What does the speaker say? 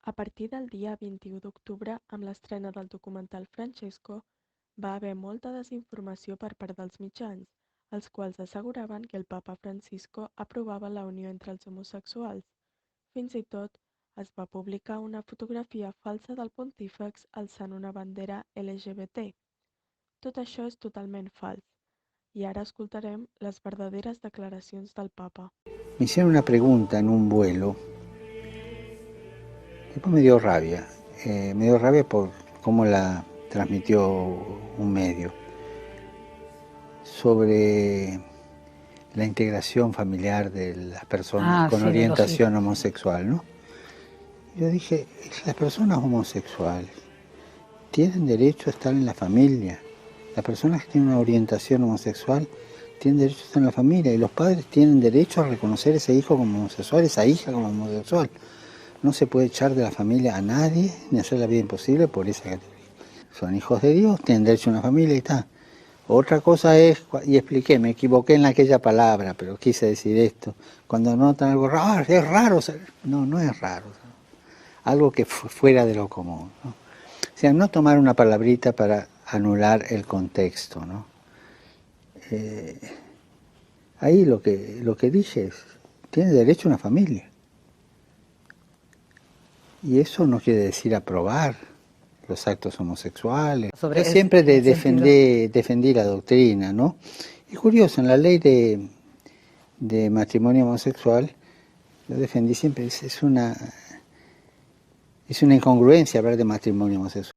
A partir del dia 21 d'octubre, amb l'estrena del documental Francesco, va haver molta desinformació per part dels mitjans, els quals asseguraven que el papa Francisco aprovava la unió entre els homosexuals. Fins i tot, es va publicar una fotografia falsa del pontífex alçant una bandera LGBT. Tot això és totalment fals. I ara escoltarem les verdaderes declaracions del papa. Me hicieron una pregunta en un vuelo. Después me dio rabia por cómo la transmitió un medio, sobre la integración familiar de las personas con orientación homosexual, ¿no? Yo dije, las personas homosexuales tienen derecho a estar en la familia. Las personas que tienen una orientación homosexual tienen derecho a estar en la familia y los padres tienen derecho a reconocer a ese hijo como homosexual, esa hija como homosexual. No se puede echar de la familia a nadie ni hacer la vida imposible por esa categoría. Son hijos de Dios, tienen derecho a una familia y tal. Otra cosa es, y expliqué, me equivoqué en aquella palabra, pero quise decir esto, cuando notan algo raro, es raro, no, no es raro, algo que fuera de lo común, ¿no? O sea, no tomar una palabrita para anular el contexto, ¿no? Ahí lo que dije es, tiene derecho a una familia. Y eso no quiere decir aprobar los actos homosexuales. Yo siempre defendí la doctrina, ¿no? Y curioso, en la ley de matrimonio homosexual, yo defendí siempre, es una incongruencia hablar de matrimonio homosexual.